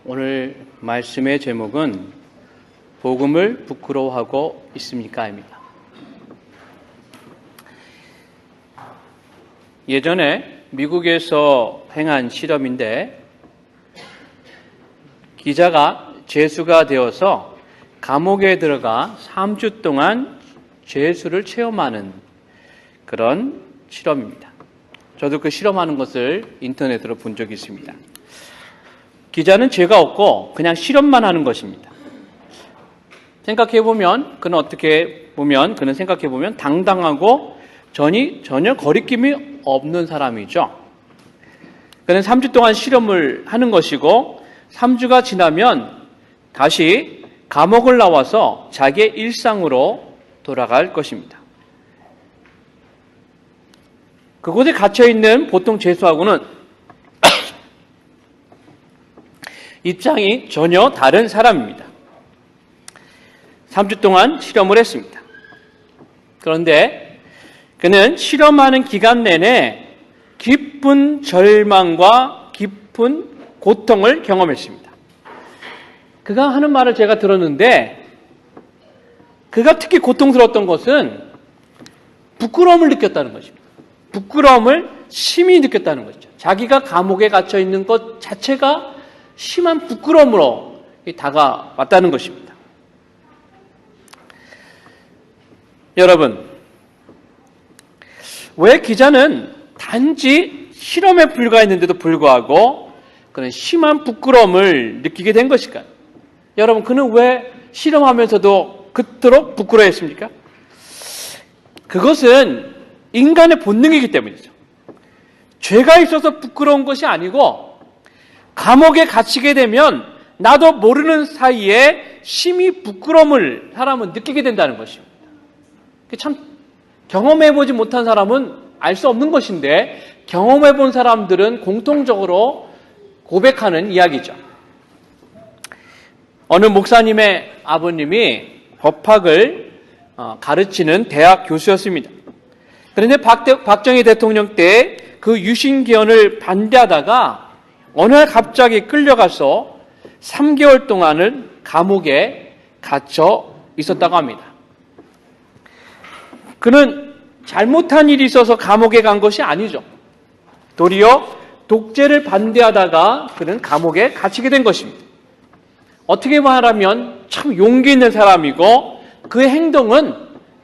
오늘 말씀의 제목은 복음을 부끄러워하고 있습니까?입니다. 예전에 미국에서 행한 실험인데 기자가 죄수가 되어서 감옥에 들어가 3주 동안 죄수를 체험하는 그런 실험입니다. 저도 그 실험하는 것을 인터넷으로 본 적이 있습니다. 기자는 죄가 없고 그냥 실험만 하는 것입니다. 생각해보면 그는 생각해보면 당당하고 전혀 거리낌이 없는 사람이죠. 그는 3주 동안 실험을 하는 것이고 3주가 지나면 다시 감옥을 나와서 자기의 일상으로 돌아갈 것입니다. 그곳에 갇혀있는 보통 죄수하고는 입장이 전혀 다른 사람입니다. 3주 동안 실험을 했습니다. 그런데 그는 실험하는 기간 내내 깊은 절망과 깊은 고통을 경험했습니다. 그가 하는 말을 제가 들었는데 그가 특히 고통스러웠던 것은 부끄러움을 느꼈다는 것입니다. 부끄러움을 심히 느꼈다는 것이죠. 자기가 감옥에 갇혀 있는 것 자체가 심한 부끄러움으로 다가왔다는 것입니다. 여러분, 왜 기자는 단지 실험에 불과했는데도 불구하고 그는 심한 부끄러움을 느끼게 된 것일까요? 여러분, 그는 왜 실험하면서도 그토록 부끄러워했습니까? 그것은 인간의 본능이기 때문이죠. 죄가 있어서 부끄러운 것이 아니고 감옥에 갇히게 되면 나도 모르는 사이에 심히 부끄러움을 사람은 느끼게 된다는 것입니다. 참 경험해보지 못한 사람은 알 수 없는 것인데 경험해본 사람들은 공통적으로 고백하는 이야기죠. 어느 목사님의 아버님이 법학을 가르치는 대학 교수였습니다. 그런데 박정희 대통령 때 그 유신기원을 반대하다가 어느 날 갑자기 끌려가서 3개월 동안은 감옥에 갇혀 있었다고 합니다. 그는 잘못한 일이 있어서 감옥에 간 것이 아니죠. 도리어 독재를 반대하다가 그는 감옥에 갇히게 된 것입니다. 어떻게 말하면 참 용기 있는 사람이고 그의 행동은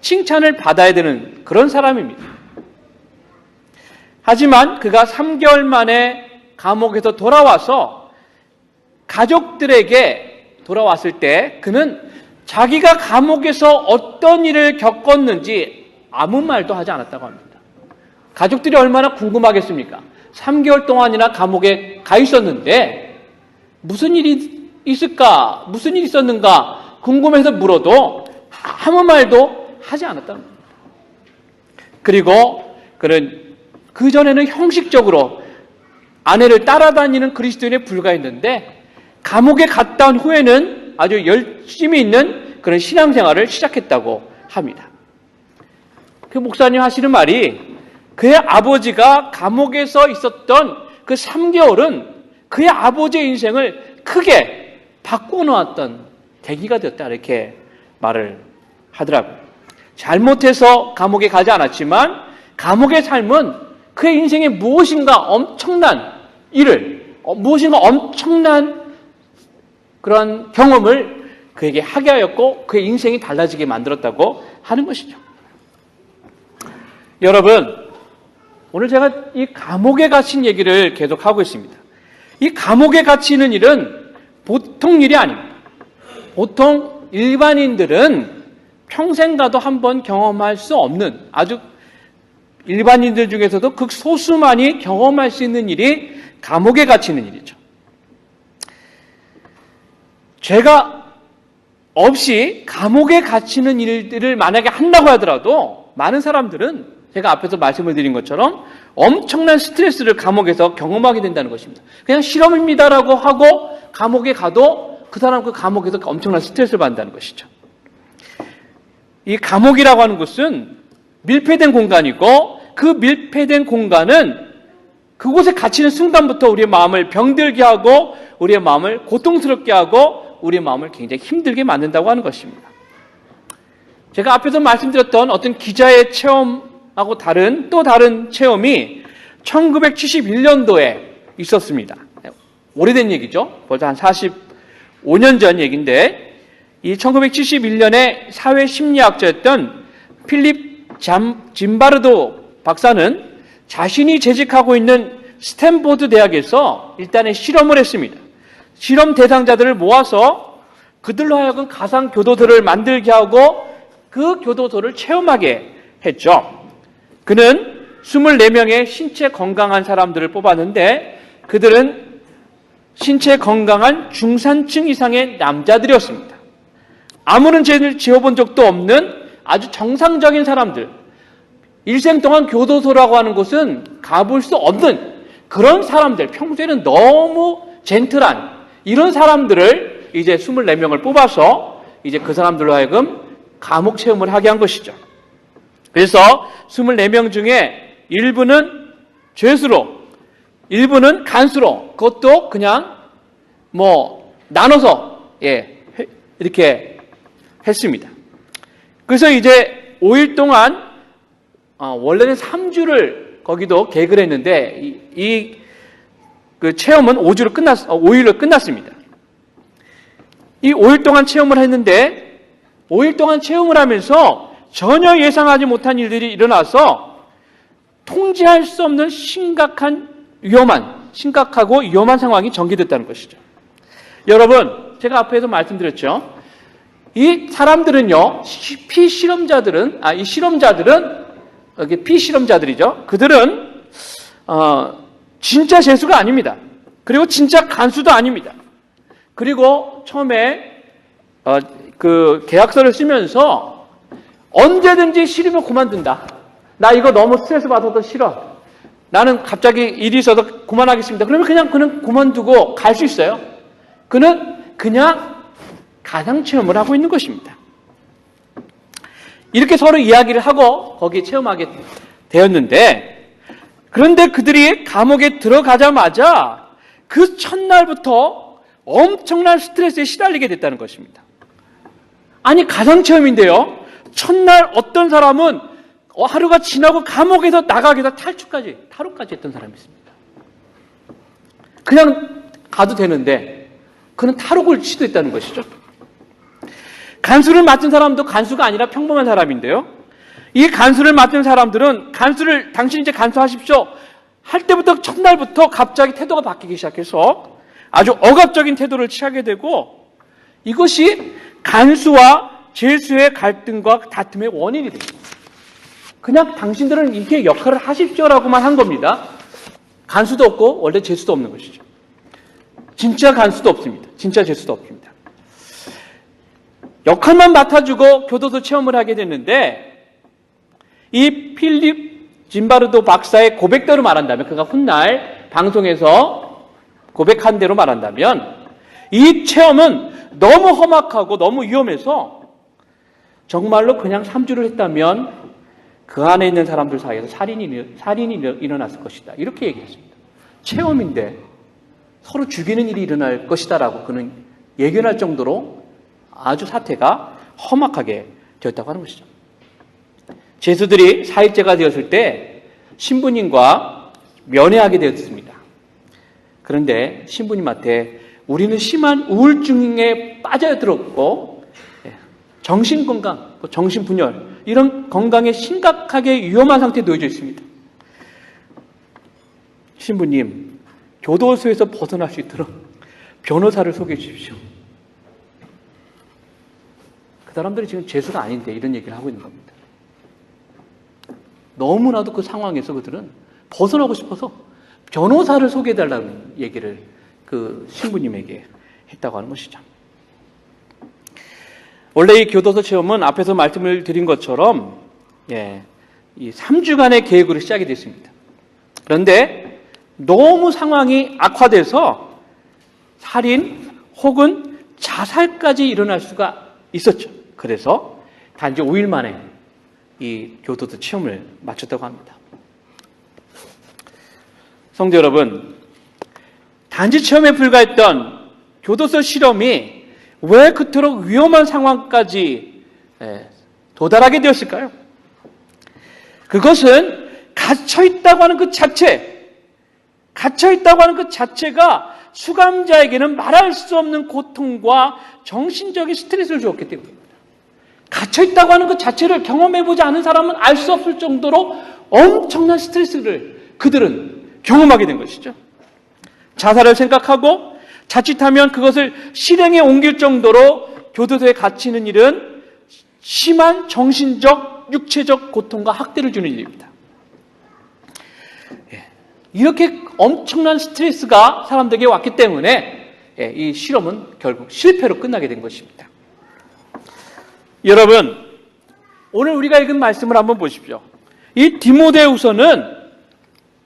칭찬을 받아야 되는 그런 사람입니다. 하지만 그가 3개월 만에 감옥에서 돌아와서 가족들에게 돌아왔을 때 그는 자기가 감옥에서 어떤 일을 겪었는지 아무 말도 하지 않았다고 합니다. 가족들이 얼마나 궁금하겠습니까? 3개월 동안이나 감옥에 가 있었는데 무슨 일이 있을까? 무슨 일이 있었는가? 궁금해서 물어도 아무 말도 하지 않았다는 겁니다. 그리고 그는 그전에는 형식적으로 아내를 따라다니는 그리스도인에 불과했는데 감옥에 갔다 온 후에는 아주 열심히 있는 그런 신앙생활을 시작했다고 합니다. 그 목사님 하시는 말이 그의 아버지가 감옥에서 있었던 그 3개월은 그의 아버지의 인생을 크게 바꿔놓았던 계기가 되었다, 이렇게 말을 하더라고요. 잘못해서 감옥에 가지 않았지만 감옥의 삶은 그의 인생에 무엇인가 엄청난 일을, 무엇인가 엄청난 그런 경험을 그에게 하게 하였고 그의 인생이 달라지게 만들었다고 하는 것이죠. 여러분, 오늘 제가 이 감옥에 갇힌 얘기를 계속하고 있습니다. 이 감옥에 갇히는 일은 보통 일이 아닙니다. 보통 일반인들은 평생 가도 한번 경험할 수 없는, 아주 일반인들 중에서도 극소수만이 경험할 수 있는 일이 감옥에 갇히는 일이죠. 죄가 없이 감옥에 갇히는 일들을 만약에 한다고 하더라도 많은 사람들은 제가 앞에서 말씀을 드린 것처럼 엄청난 스트레스를 감옥에서 경험하게 된다는 것입니다. 그냥 실험입니다라고 하고 감옥에 가도 그 사람 그 감옥에서 엄청난 스트레스를 받는다는 것이죠. 이 감옥이라고 하는 곳은 밀폐된 공간이고 그 밀폐된 공간은 그곳에 갇히는 순간부터 우리의 마음을 병들게 하고 우리의 마음을 고통스럽게 하고 우리의 마음을 굉장히 힘들게 만든다고 하는 것입니다. 제가 앞에서 말씀드렸던 어떤 기자의 체험하고 또 다른 체험이 1971년도에 있었습니다. 오래된 얘기죠. 벌써 한 45년 전 얘기인데 이 1971년에 사회심리학자였던 필립 짐바르도 박사는 자신이 재직하고 있는 스탠포드 대학에서 일단의 실험을 했습니다. 실험 대상자들을 모아서 그들로 하여금 가상 교도소를 만들게 하고 그 교도소를 체험하게 했죠. 그는 24명의 신체 건강한 사람들을 뽑았는데 그들은 신체 건강한 중산층 이상의 남자들이었습니다. 아무런 죄를 지어본 적도 없는 아주 정상적인 사람들, 일생 동안 교도소라고 하는 곳은 가볼 수 없는 그런 사람들, 평소에는 너무 젠틀한 이런 사람들을 이제 24명을 뽑아서 이제 그 사람들로 하여금 감옥 체험을 하게 한 것이죠. 그래서 24명 중에 일부는 죄수로, 일부는 간수로, 그것도 그냥 나눠서 이렇게 했습니다. 그래서 이제 5일 동안 원래는 3주를 거기도 계획을 했는데 그 체험은 5일로 끝났습니다. 이 5일 동안 체험을 했는데 5일 동안 체험을 하면서 전혀 예상하지 못한 일들이 일어나서 통제할 수 없는 심각하고 위험한 상황이 전개됐다는 것이죠. 여러분, 제가 앞에서 말씀드렸죠. 이 사람들은요, 피실험자들은 피실험자들이죠. 그들은 진짜 죄수가 아닙니다. 그리고 진짜 간수도 아닙니다. 그리고 처음에 그 계약서를 쓰면서 언제든지 싫으면 그만둔다. 나 이거 너무 스트레스 받아서 싫어. 나는 갑자기 일이 있어서 그만하겠습니다. 그러면 그냥 그는 그만두고 갈 수 있어요. 그는 그냥 가상체험을 하고 있는 것입니다. 이렇게 서로 이야기를 하고 거기에 체험하게 되었는데, 그런데 그들이 감옥에 들어가자마자 그 첫날부터 엄청난 스트레스에 시달리게 됐다는 것입니다. 아니, 가상체험인데요. 첫날 어떤 사람은 하루가 지나고 감옥에서 나가게 해서 탈옥까지 했던 사람이 있습니다. 그냥 가도 되는데 그는 탈옥을 시도했다는 것이죠. 간수를 맡은 사람도 간수가 아니라 평범한 사람인데요. 이 간수를 맡은 사람들은 당신 이제 간수하십시오 할 때부터 첫날부터 갑자기 태도가 바뀌기 시작해서 아주 억압적인 태도를 취하게 되고 이것이 간수와 죄수의 갈등과 다툼의 원인이 됩니다. 그냥 당신들은 이렇게 역할을 하십시오라고만 한 겁니다. 간수도 없고 원래 죄수도 없는 것이죠. 진짜 간수도 없습니다. 진짜 죄수도 없습니다. 역할만 맡아주고 교도소 체험을 하게 됐는데 이 필립 짐바르도 박사의 고백대로 말한다면, 그가 훗날 방송에서 고백한 대로 말한다면 이 체험은 너무 험악하고 너무 위험해서 정말로 그냥 3주를 했다면 그 안에 있는 사람들 사이에서 살인이 일어났을 것이다. 이렇게 얘기했습니다. 체험인데 서로 죽이는 일이 일어날 것이다라고 그는 예견할 정도로 아주 사태가 험악하게 되었다고 하는 것이죠. 제수들이 4일째가 되었을 때 신부님과 면회하게 되었습니다. 그런데 신부님한테 우리는 심한 우울증에 빠져들었고 정신건강, 정신분열 이런 건강에 심각하게 위험한 상태에 놓여져 있습니다. 신부님, 교도소에서 벗어날 수 있도록 변호사를 소개해 주십시오. 그 사람들이 지금 죄수가 아닌데 이런 얘기를 하고 있는 겁니다. 너무나도 그 상황에서 그들은 벗어나고 싶어서 변호사를 소개해달라는 얘기를 그 신부님에게 했다고 하는 것이죠. 원래 이 교도소 체험은 앞에서 말씀을 드린 것처럼 이 3주간의 계획으로 시작이 됐습니다. 그런데 너무 상황이 악화돼서 살인 혹은 자살까지 일어날 수가 있었죠. 그래서 단지 5일 만에 이 교도소 체험을 마쳤다고 합니다. 성도 여러분, 단지 체험에 불과했던 교도소 실험이 왜 그토록 위험한 상황까지 도달하게 되었을까요? 그것은 갇혀있다고 하는 그 자체가 수감자에게는 말할 수 없는 고통과 정신적인 스트레스를 주었기 때문입니다. 갇혀있다고 하는 그 자체를 경험해보지 않은 사람은 알 수 없을 정도로 엄청난 스트레스를 그들은 경험하게 된 것이죠. 자살을 생각하고 자칫하면 그것을 실행에 옮길 정도로 교도소에 갇히는 일은 심한 정신적, 육체적 고통과 학대를 주는 일입니다. 이렇게 엄청난 스트레스가 사람들에게 왔기 때문에 이 실험은 결국 실패로 끝나게 된 것입니다. 여러분, 오늘 우리가 읽은 말씀을 한번 보십시오. 이 디모데후서는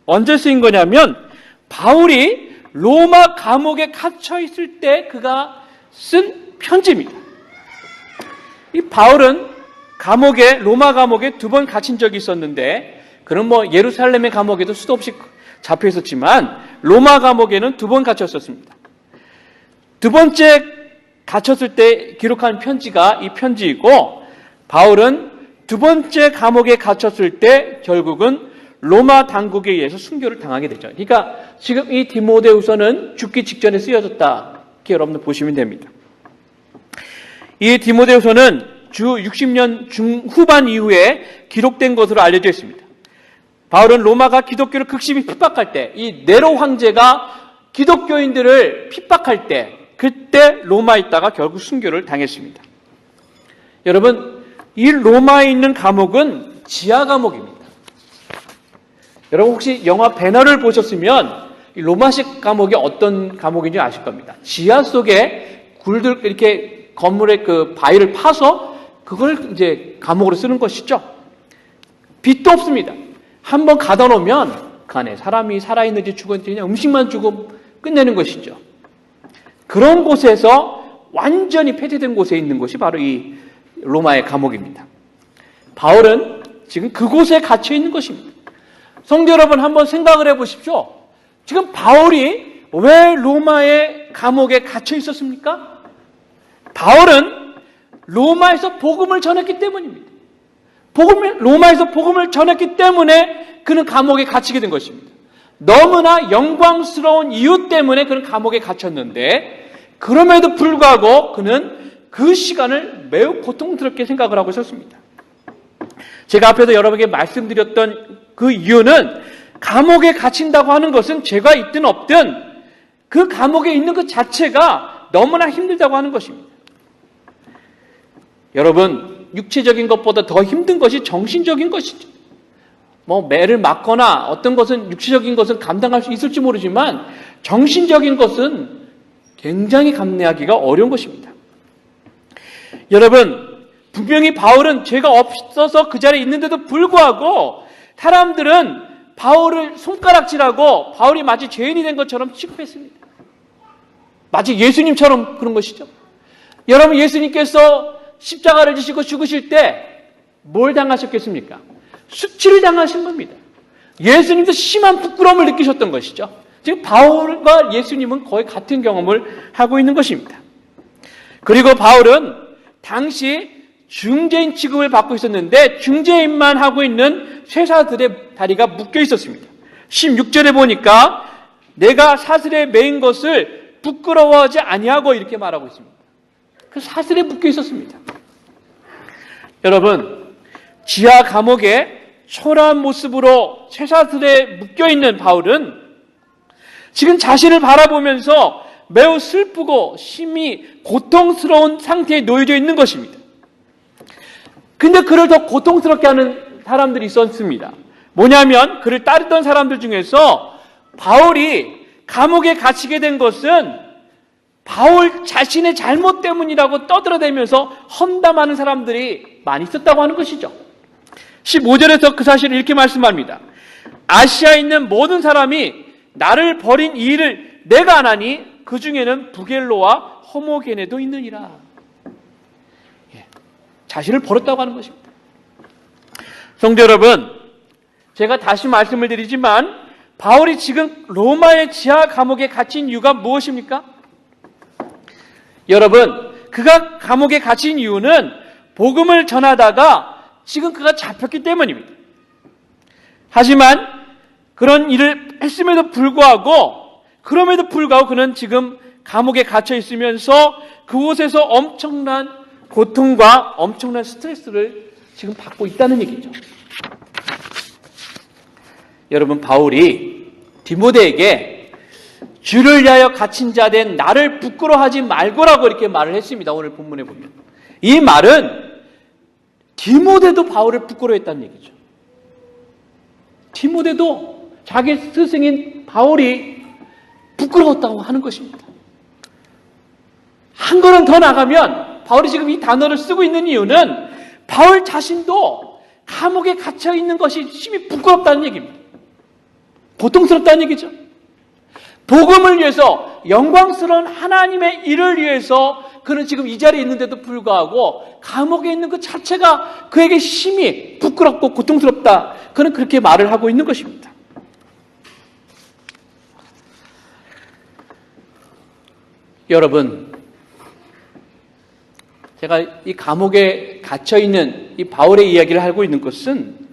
언제 쓰인 거냐면 바울이 로마 감옥에 갇혀 있을 때 그가 쓴 편지입니다. 이 바울은 로마 감옥에 2번 갇힌 적이 있었는데, 그는 예루살렘의 감옥에도 수도 없이 잡혀 있었지만 로마 감옥에는 2번 갇혔었습니다. 2번째 갇혔을 때 기록한 편지가 이 편지이고, 바울은 2번째 감옥에 갇혔을 때 결국은 로마 당국에 의해서 순교를 당하게 되죠. 그러니까 지금 이 디모데후서는 죽기 직전에 쓰여졌다. 이렇게 여러분들 보시면 됩니다. 이 디모데후서는 주 60년 중후반 이후에 기록된 것으로 알려져 있습니다. 바울은 로마가 기독교를 극심히 핍박할 때, 이 네로 황제가 기독교인들을 핍박할 때, 그때 로마에 있다가 결국 순교를 당했습니다. 여러분, 이 로마에 있는 감옥은 지하 감옥입니다. 여러분 혹시 영화 배너를 보셨으면 이 로마식 감옥이 어떤 감옥인지 아실 겁니다. 지하 속에 이렇게 건물의 그 바위를 파서 그걸 이제 감옥으로 쓰는 것이죠. 빛도 없습니다. 한번 가다 놓으면 그 안에 사람이 살아있는지 죽었는지 그냥 음식만 주고 끝내는 것이죠. 그런 곳에서 완전히 폐쇄된 곳에 있는 곳이 바로 이 로마의 감옥입니다. 바울은 지금 그곳에 갇혀 있는 것입니다. 성도 여러분, 한번 생각을 해보십시오. 지금 바울이 왜 로마의 감옥에 갇혀 있었습니까? 바울은 로마에서 복음을 전했기 때문입니다. 로마에서 복음을 전했기 때문에 그는 감옥에 갇히게 된 것입니다. 너무나 영광스러운 이유 때문에 그는 감옥에 갇혔는데, 그럼에도 불구하고 그는 그 시간을 매우 고통스럽게 생각을 하고 있었습니다. 제가 앞에서 여러분에게 말씀드렸던 그 이유는 감옥에 갇힌다고 하는 것은 죄가 있든 없든 그 감옥에 있는 것 자체가 너무나 힘들다고 하는 것입니다. 여러분, 육체적인 것보다 더 힘든 것이 정신적인 것이죠. 매를 맞거나 어떤 것은 육체적인 것은 감당할 수 있을지 모르지만 정신적인 것은 굉장히 감내하기가 어려운 것입니다. 여러분, 분명히 바울은 죄가 없어서 그 자리에 있는데도 불구하고 사람들은 바울을 손가락질하고 바울이 마치 죄인이 된 것처럼 취급했습니다. 마치 예수님처럼 그런 것이죠. 여러분, 예수님께서 십자가를 지시고 죽으실 때 뭘 당하셨겠습니까? 수치를 당하신 겁니다. 예수님도 심한 부끄러움을 느끼셨던 것이죠. 지금 바울과 예수님은 거의 같은 경험을 하고 있는 것입니다. 그리고 바울은 당시 중재인 취급을 받고 있었는데 중재인만 하고 있는 쇠사들의 다리가 묶여 있었습니다. 16절에 보니까 내가 사슬에 매인 것을 부끄러워하지 아니하고 이렇게 말하고 있습니다. 그 사슬에 묶여 있었습니다. 여러분, 지하 감옥에 초라한 모습으로 쇠사슬에 묶여 있는 바울은 지금 자신을 바라보면서 매우 슬프고 심히 고통스러운 상태에 놓여져 있는 것입니다. 근데 그를 더 고통스럽게 하는 사람들이 있었습니다. 뭐냐면 그를 따르던 사람들 중에서 바울이 감옥에 갇히게 된 것은 바울 자신의 잘못 때문이라고 떠들어대면서 험담하는 사람들이 많이 있었다고 하는 것이죠. 15절에서 그 사실을 이렇게 말씀합니다. 아시아에 있는 모든 사람이 나를 버린 이 일을 내가 안 하니 그 중에는 부겔로와 호모게네도 있느니라. 자신을 버렸다고 하는 것입니다. 성도 여러분, 제가 다시 말씀을 드리지만 바울이 지금 로마의 지하 감옥에 갇힌 이유가 무엇입니까? 여러분, 그가 감옥에 갇힌 이유는 복음을 전하다가 지금 그가 잡혔기 때문입니다. 하지만 그런 일을 했음에도 불구하고 그는 지금 감옥에 갇혀 있으면서 그곳에서 엄청난 고통과 엄청난 스트레스를 지금 받고 있다는 얘기죠. 여러분, 바울이 디모데에게 주를 위하여 갇힌 자 된 나를 부끄러워하지 말고라고 이렇게 말을 했습니다. 오늘 본문에 보면. 이 말은 디모데도 바울을 부끄러워했다는 얘기죠. 디모데도 자기 스승인 바울이 부끄러웠다고 하는 것입니다. 한 걸음 더 나가면 바울이 지금 이 단어를 쓰고 있는 이유는 바울 자신도 감옥에 갇혀 있는 것이 심히 부끄럽다는 얘기입니다. 고통스럽다는 얘기죠. 복음을 위해서 영광스러운 하나님의 일을 위해서 그는 지금 이 자리에 있는데도 불구하고 감옥에 있는 그 자체가 그에게 심히 부끄럽고 고통스럽다. 그는 그렇게 말을 하고 있는 것입니다. 여러분, 제가 이 감옥에 갇혀있는 이 바울의 이야기를 하고 있는 것은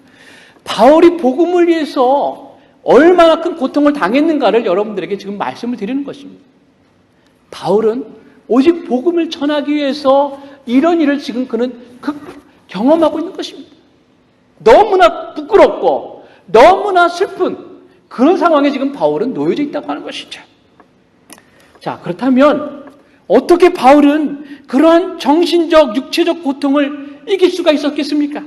바울이 복음을 위해서 얼마나 큰 고통을 당했는가를 여러분들에게 지금 말씀을 드리는 것입니다. 바울은 오직 복음을 전하기 위해서 이런 일을 지금 그는 경험하고 있는 것입니다. 너무나 부끄럽고 너무나 슬픈 그런 상황에 지금 바울은 놓여져 있다고 하는 것이죠. 자, 그렇다면 어떻게 바울은 그러한 정신적, 육체적 고통을 이길 수가 있었겠습니까?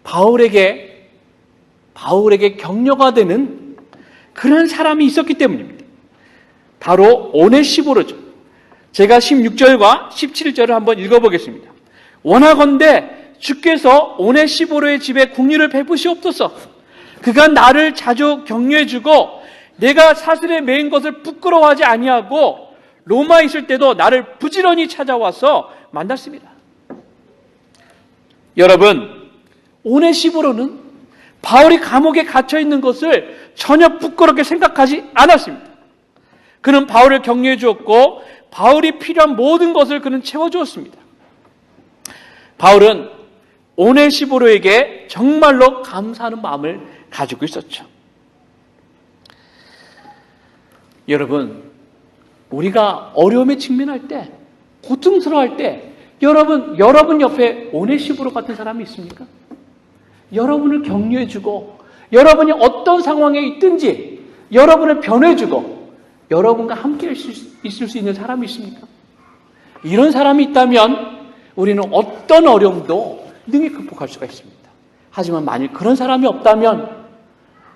바울에게 격려가 되는 그런 사람이 있었기 때문입니다. 바로 오네시보르죠. 제가 16절과 17절을 한번 읽어보겠습니다. 원하건대 주께서 오네시보르의 집에 국류를 베푸시옵소서. 그가 나를 자주 격려해주고 내가 사슬에 매인 것을 부끄러워하지 아니하고 로마에 있을 때도 나를 부지런히 찾아와서 만났습니다. 여러분, 오네시보르는 바울이 감옥에 갇혀 있는 것을 전혀 부끄럽게 생각하지 않았습니다. 그는 바울을 격려해 주었고 바울이 필요한 모든 것을 그는 채워주었습니다. 바울은 오네시보르에게 정말로 감사하는 마음을 가지고 있었죠. 여러분, 우리가 어려움에 직면할 때, 고통스러워할 때 여러분 옆에 오네시보르 같은 사람이 있습니까? 여러분을 격려해주고 여러분이 어떤 상황에 있든지 여러분을 변해주고 여러분과 함께 있을 수 있는 사람이 있습니까? 이런 사람이 있다면 우리는 어떤 어려움도 능히 극복할 수가 있습니다. 하지만 만일 그런 사람이 없다면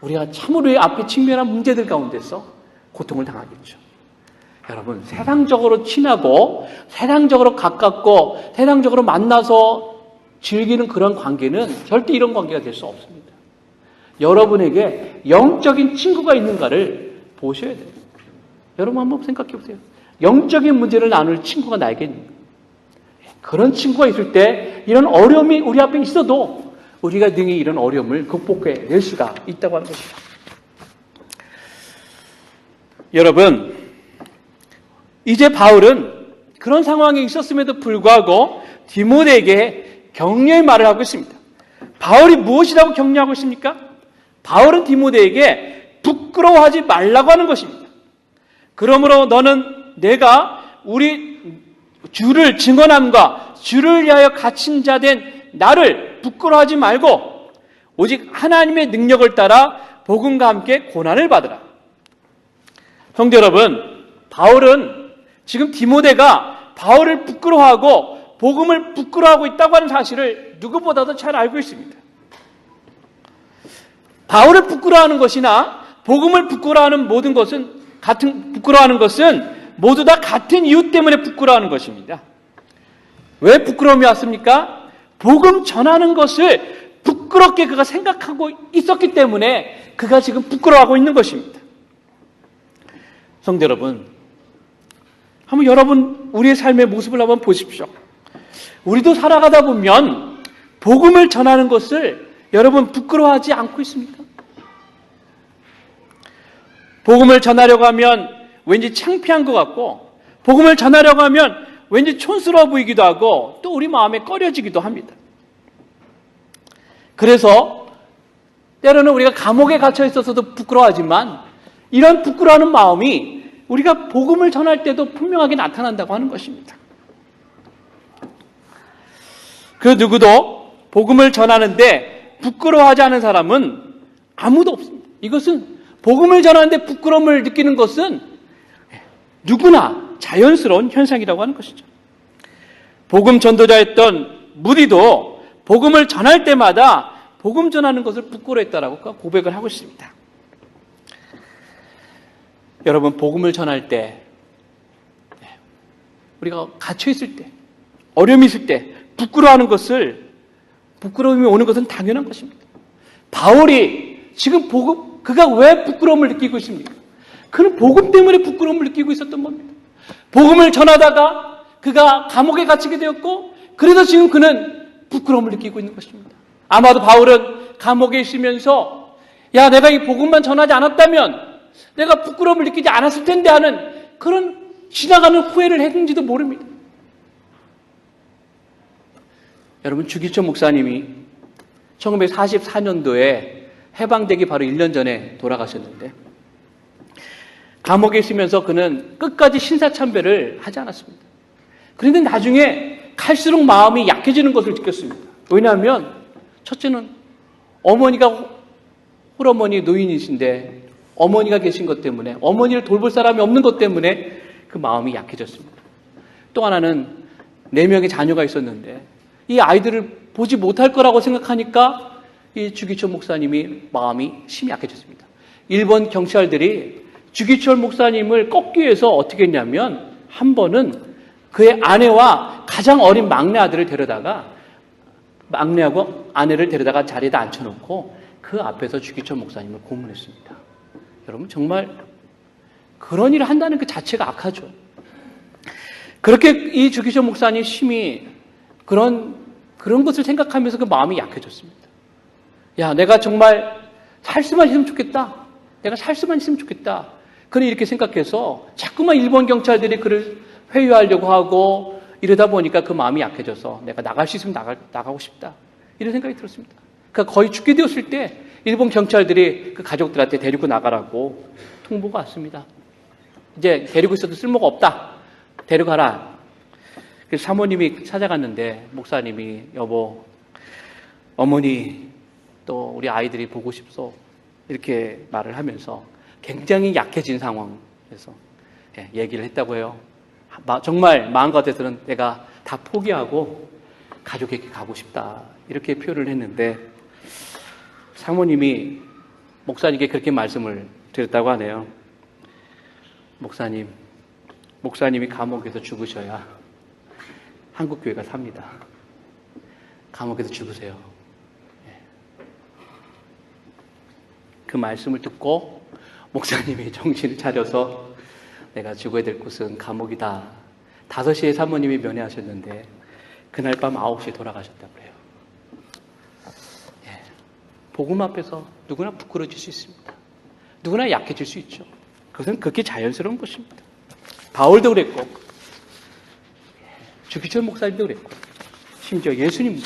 우리가 참으로 앞에 직면한 문제들 가운데서 고통을 당하겠죠. 여러분, 세상적으로 친하고 세상적으로 가깝고 세상적으로 만나서 즐기는 그런 관계는 절대 이런 관계가 될 수 없습니다. 여러분에게 영적인 친구가 있는가를 보셔야 돼요. 여러분 한번 생각해 보세요. 영적인 문제를 나눌 친구가 나에게 있는가? 그런 친구가 있을 때 이런 어려움이 우리 앞에 있어도 우리가 능히 이런 어려움을 극복해낼 수가 있다고 하는 것입니다. 여러분, 이제 바울은 그런 상황에 있었음에도 불구하고 디모데에게 격려의 말을 하고 있습니다. 바울이 무엇이라고 격려하고 있습니까? 바울은 디모데에게 부끄러워하지 말라고 하는 것입니다. 그러므로 너는 내가 우리 주를 증언함과 주를 위하여 갇힌 자 된 나를 부끄러워하지 말고 오직 하나님의 능력을 따라 복음과 함께 고난을 받으라. 성도 여러분, 바울은 지금 디모데가 바울을 부끄러워하고 복음을 부끄러워하고 있다고 하는 사실을 누구보다도 잘 알고 있습니다. 바울을 부끄러워하는 것이나 복음을 부끄러워하는 모든 것은 부끄러워하는 것은 모두 다 같은 이유 때문에 부끄러워하는 것입니다. 왜 부끄러움이 왔습니까? 복음 전하는 것을 부끄럽게 그가 생각하고 있었기 때문에 그가 지금 부끄러워하고 있는 것입니다. 성도 여러분, 한번 여러분 우리의 삶의 모습을 한번 보십시오. 우리도 살아가다 보면 복음을 전하는 것을 여러분 부끄러워하지 않고 있습니까? 복음을 전하려고 하면 왠지 창피한 것 같고, 복음을 전하려고 하면 왠지 촌스러워 보이기도 하고, 또 우리 마음에 꺼려지기도 합니다. 그래서 때로는 우리가 감옥에 갇혀 있어서도 부끄러워하지만, 이런 부끄러워하는 마음이 우리가 복음을 전할 때도 분명하게 나타난다고 하는 것입니다. 그 누구도 복음을 전하는데 부끄러워하지 않은 사람은 아무도 없습니다. 이것은 복음을 전하는데 부끄러움을 느끼는 것은 누구나 자연스러운 현상이라고 하는 것이죠. 복음 전도자였던 무디도 복음을 전할 때마다 복음 전하는 것을 부끄러워했다라고 고백을 하고 있습니다. 여러분, 복음을 전할 때, 우리가 갇혀있을 때, 어려움이 있을 때 부끄러워하는 것을, 부끄러움이 오는 것은 당연한 것입니다. 바울이 지금 그가 왜 부끄러움을 느끼고 있습니까? 그는 복음 때문에 부끄러움을 느끼고 있었던 겁니다. 복음을 전하다가 그가 감옥에 갇히게 되었고, 그래서 지금 그는 부끄러움을 느끼고 있는 것입니다. 아마도 바울은 감옥에 있으면서 야, 내가 이 복음만 전하지 않았다면 내가 부끄러움을 느끼지 않았을 텐데 하는 그런 지나가는 후회를 했는지도 모릅니다. 여러분, 주기철 목사님이 1944년도에 해방되기 바로 1년 전에 돌아가셨는데, 감옥에 있으면서 그는 끝까지 신사참배를 하지 않았습니다. 그런데 나중에 갈수록 마음이 약해지는 것을 느꼈습니다. 왜냐하면 첫째는 어머니가 홀어머니 노인이신데 어머니가 계신 것 때문에, 어머니를 돌볼 사람이 없는 것 때문에 그 마음이 약해졌습니다. 또 하나는 4명의 자녀가 있었는데 이 아이들을 보지 못할 거라고 생각하니까 이 주기철 목사님이 마음이 심히 약해졌습니다. 일본 경찰들이 주기철 목사님을 꺾기 위해서 어떻게 했냐면, 한 번은 그의 아내와 가장 어린 막내 아들을 데려다가, 막내하고 아내를 데려다가 자리에다 앉혀놓고 그 앞에서 주기철 목사님을 고문했습니다. 여러분, 정말 그런 일을 한다는 그 자체가 악하죠. 그렇게 이 주기철 목사님 심히 그런 것을 생각하면서 그 마음이 약해졌습니다. 야, 내가 정말 살 수만 있으면 좋겠다. 내가 살 수만 있으면 좋겠다. 그는 이렇게 생각해서 자꾸만 일본 경찰들이 그를 회유하려고 하고 이러다 보니까 그 마음이 약해져서 내가 나갈 수 있으면 나가고 싶다. 이런 생각이 들었습니다. 그러니까 거의 죽게 되었을 때 일본 경찰들이 그 가족들한테 데리고 나가라고 통보가 왔습니다. 이제 데리고 있어도 쓸모가 없다. 데려가라. 그래서 사모님이 찾아갔는데 목사님이 여보, 어머니 또 우리 아이들이 보고 싶소. 이렇게 말을 하면서 굉장히 약해진 상황에서 얘기를 했다고 해요. 정말 마음 같아서는 내가 다 포기하고 가족에게 가고 싶다. 이렇게 표현을 했는데 사모님이 목사님께 그렇게 말씀을 드렸다고 하네요. 목사님이 감옥에서 죽으셔야 한국교회가 삽니다. 감옥에서 죽으세요. 그 말씀을 듣고 목사님이 정신을 차려서 내가 죽어야 될 곳은 감옥이다. 5시에 사모님이 면회하셨는데 그날 밤 9시에 돌아가셨다고 해요. 복음 앞에서 누구나 부끄러질 수 있습니다. 누구나 약해질 수 있죠. 그것은 그렇게 자연스러운 것입니다. 바울도 그랬고, 주기철 목사님도 그랬고, 심지어 예수님도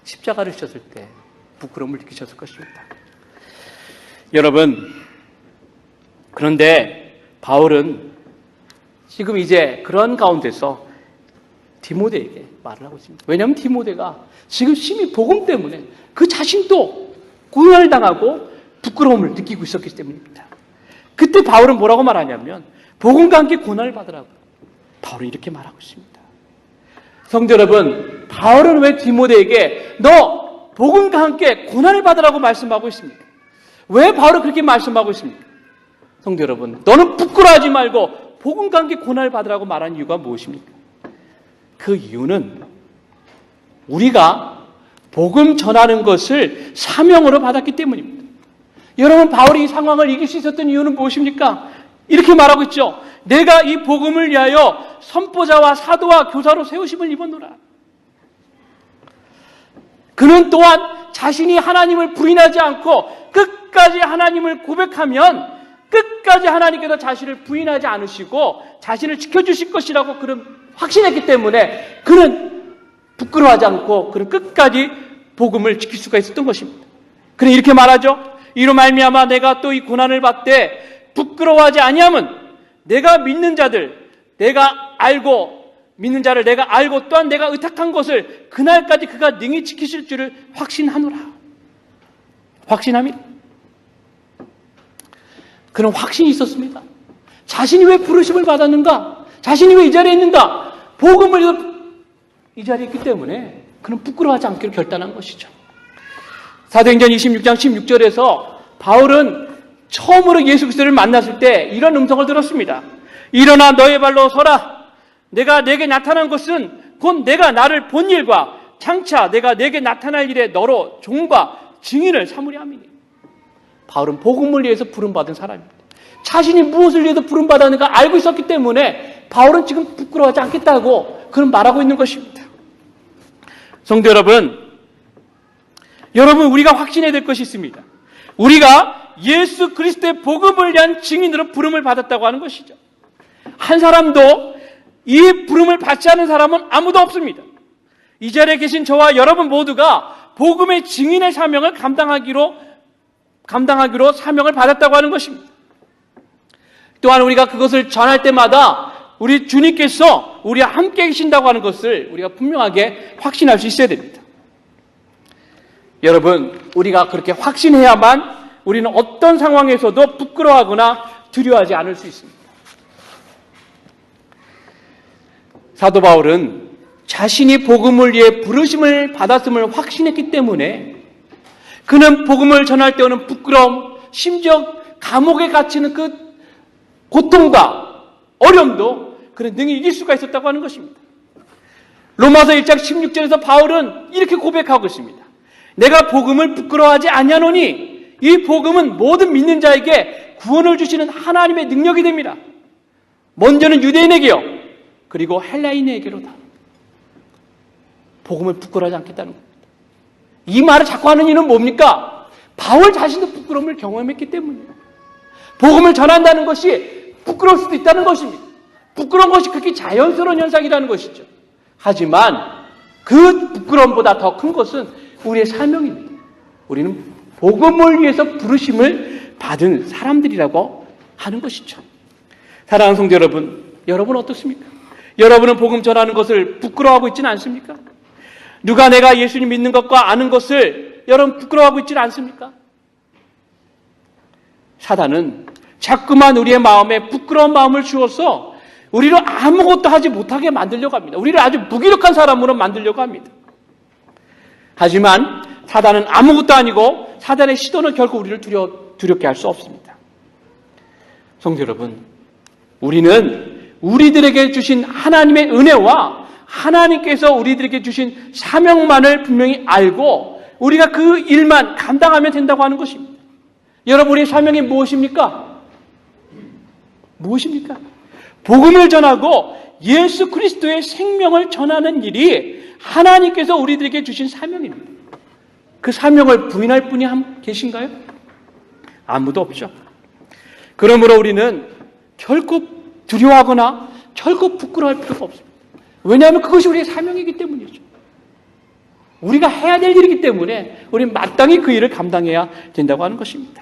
십자가를 지셨을 때 부끄러움을 느끼셨을 것입니다. 여러분, 그런데 바울은 지금 이제 그런 가운데서 디모데에게 말을 하고 있습니다. 왜냐하면 디모데가 지금 심히 복음 때문에 그 자신도 고난을 당하고 부끄러움을 느끼고 있었기 때문입니다. 그때 바울은 뭐라고 말하냐면 복음과 함께 고난을 받으라고 바울은 이렇게 말하고 있습니다. 성도 여러분, 바울은 왜 디모데에게 너 복음과 함께 고난을 받으라고 말씀하고 있습니까? 왜 바울은 그렇게 말씀하고 있습니까? 성도 여러분, 너는 부끄러워하지 말고 복음과 함께 고난을 받으라고 말한 이유가 무엇입니까? 그 이유는 우리가 복음 전하는 것을 사명으로 받았기 때문입니다. 여러분, 바울이 이 상황을 이길 수 있었던 이유는 무엇입니까? 이렇게 말하고 있죠. 내가 이 복음을 위하여 선포자와 사도와 교사로 세우심을 입었노라. 그는 또한 자신이 하나님을 부인하지 않고 끝까지 하나님을 고백하면 끝까지 하나님께서 자신을 부인하지 않으시고 자신을 지켜주실 것이라고 그는 확신했기 때문에 그는 부끄러워하지 않고 그는 끝까지 복음을 지킬 수가 있었던 것입니다. 그는 이렇게 말하죠. 이로 말미암아 내가 또 이 고난을 받되 부끄러워하지 아니함은 내가 믿는 자들, 내가 알고 믿는 자를 내가 알고 또한 내가 의탁한 것을 그날까지 그가 능히 지키실 줄을 확신하노라. 확신함이라. 그런 확신이 있었습니다. 자신이 왜 부르심을 받았는가? 자신이 왜 이 자리에 있는가? 복음을 위해서 이 자리에 있기 때문에 그는 부끄러워하지 않기로 결단한 것이죠. 사도행전 26장 16절에서 바울은 처음으로 예수 그리스도를 만났을 때 이런 음성을 들었습니다. 일어나 너의 발로 서라. 내가 내게 나타난 것은 곧 내가 나를 본 일과 장차 내가 내게 나타날 일에 너로 종과 증인을 삼으려 함이니. 바울은 복음을 위해서 부름받은 사람입니다. 자신이 무엇을 위해서 부름받았는가 알고 있었기 때문에 바울은 지금 부끄러워하지 않겠다고 그는 말하고 있는 것입니다. 성도 여러분, 우리가 확신해야 될 것이 있습니다. 우리가 예수 그리스도의 복음을 위한 증인으로 부름을 받았다고 하는 것이죠. 한 사람도 이 부름을 받지 않은 사람은 아무도 없습니다. 이 자리에 계신 저와 여러분 모두가 복음의 증인의 사명을 감당하기로 사명을 받았다고 하는 것입니다. 또한 우리가 그것을 전할 때마다 우리 주님께서 우리와 함께 계신다고 하는 것을 우리가 분명하게 확신할 수 있어야 됩니다. 여러분, 우리가 그렇게 확신해야만 우리는 어떤 상황에서도 부끄러워하거나 두려워하지 않을 수 있습니다. 사도 바울은 자신이 복음을 위해 부르심을 받았음을 확신했기 때문에 그는 복음을 전할 때 오는 부끄러움, 심지어 감옥에 갇히는 그 고통과 어려움도 그는 능히 이길 수가 있었다고 하는 것입니다. 로마서 1장 16절에서 바울은 이렇게 고백하고 있습니다. 내가 복음을 부끄러워하지 아니하노니 이 복음은 모든 믿는 자에게 구원을 주시는 하나님의 능력이 됩니다. 먼저는 유대인에게요, 그리고 헬라인에게로다. 복음을 부끄러워하지 않겠다는 겁니다. 이 말을 자꾸 하는 이유는 뭡니까? 바울 자신도 부끄러움을 경험했기 때문이에요. 복음을 전한다는 것이 부끄러울 수도 있다는 것입니다. 부끄러운 것이 그렇게 자연스러운 현상이라는 것이죠. 하지만 그 부끄러움보다 더 큰 것은 우리의 사명입니다. 우리는 복음을 위해서 부르심을 받은 사람들이라고 하는 것이죠. 사랑하는 성도 여러분, 여러분은 어떻습니까? 여러분은 복음 전하는 것을 부끄러워하고 있지는 않습니까? 누가 내가 예수님 믿는 것과 아는 것을 여러분 부끄러워하고 있지는 않습니까? 사단은 자꾸만 우리의 마음에 부끄러운 마음을 주어서 우리를 아무것도 하지 못하게 만들려고 합니다. 우리를 아주 무기력한 사람으로 만들려고 합니다. 하지만 사단은 아무것도 아니고 사단의 시도는 결코 우리를 두렵게 할 수 없습니다. 성도 여러분, 우리는 우리들에게 주신 하나님의 은혜와 하나님께서 우리들에게 주신 사명만을 분명히 알고 우리가 그 일만 감당하면 된다고 하는 것입니다. 여러분, 우리의 사명이 무엇입니까? 무엇입니까? 복음을 전하고 예수 그리스도의 생명을 전하는 일이 하나님께서 우리들에게 주신 사명입니다. 그 사명을 부인할 분이 계신가요? 아무도 없죠. 그러므로 우리는 결코 두려워하거나 결코 부끄러워할 필요가 없습니다. 왜냐하면 그것이 우리의 사명이기 때문이죠. 우리가 해야 될 일이기 때문에 우리는 마땅히 그 일을 감당해야 된다고 하는 것입니다.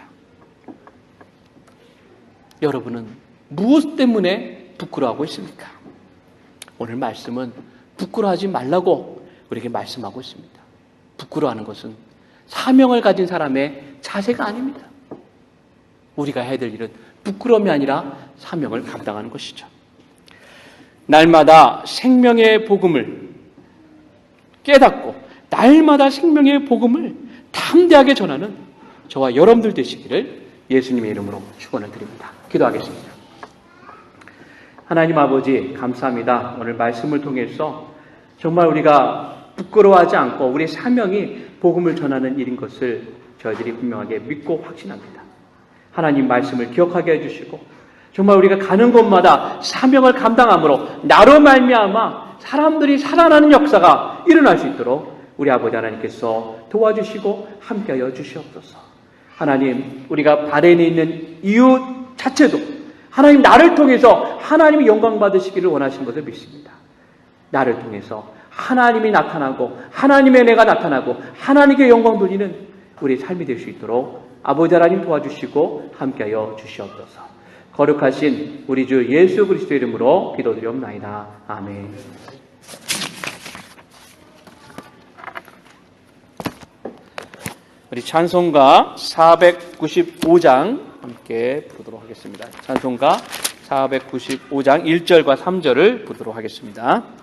여러분은 무엇 때문에 부끄러워하고 있습니까? 오늘 말씀은 부끄러워하지 말라고 우리에게 말씀하고 있습니다. 부끄러워하는 것은 사명을 가진 사람의 자세가 아닙니다. 우리가 해야 될 일은 부끄러움이 아니라 사명을 감당하는 것이죠. 날마다 생명의 복음을 깨닫고 날마다 생명의 복음을 담대하게 전하는 저와 여러분들 되시기를 예수님의 이름으로 축원을 드립니다. 기도하겠습니다. 하나님 아버지 감사합니다. 오늘 말씀을 통해서 정말 우리가 부끄러워하지 않고 우리의 사명이 복음을 전하는 일인 것을 저희들이 분명하게 믿고 확신합니다. 하나님 말씀을 기억하게 해주시고 정말 우리가 가는 곳마다 사명을 감당함으로 나로 말미암아 사람들이 살아나는 역사가 일어날 수 있도록 우리 아버지 하나님께서 도와주시고 함께하여 주시옵소서. 하나님 우리가 바레인에 있는 이유 자체도 하나님 나를 통해서 하나님이 영광 받으시기를 원하시는 것을 믿습니다. 나를 통해서 하나님이 나타나고 하나님의 내가 나타나고 하나님께 영광 돌리는 우리의 삶이 될 수 있도록 아버지 하나님 도와주시고 함께하여 주시옵소서. 거룩하신 우리 주 예수 그리스도의 이름으로 기도드리옵나이다. 아멘. 우리 찬송가 495장 함께 부르도록 하겠습니다. 찬송가 495장 1절과 3절을 부르도록 하겠습니다.